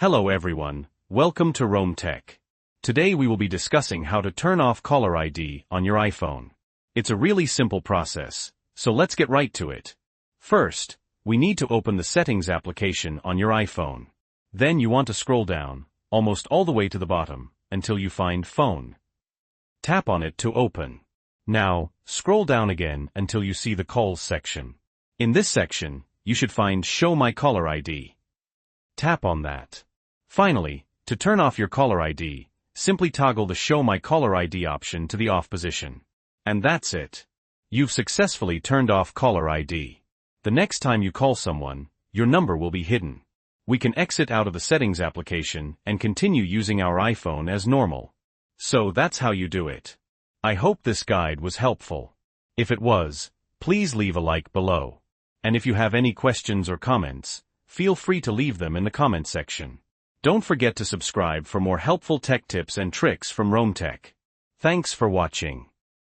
Hello everyone, welcome to Rome Tech. Today we will be discussing how to turn off caller ID on your iPhone. It's a really simple process, so let's get right to it. First, we need to open the Settings application on your iPhone. Then you want to scroll down, almost all the way to the bottom, until you find Phone. Tap on it to open. Now, scroll down again until you see the Calls section. In this section, you should find Show My Caller ID. Tap on that. Finally, to turn off your caller ID, simply toggle the Show My Caller ID option to the off position. And that's it. You've successfully turned off caller ID. The next time you call someone, your number will be hidden. We can exit out of the Settings application and continue using our iPhone as normal. So that's how you do it. I hope this guide was helpful. If it was, please leave a like below. And if you have any questions or comments, feel free to leave them in the comment section. Don't forget to subscribe for more helpful tech tips and tricks from Rome Tech. Thanks for watching.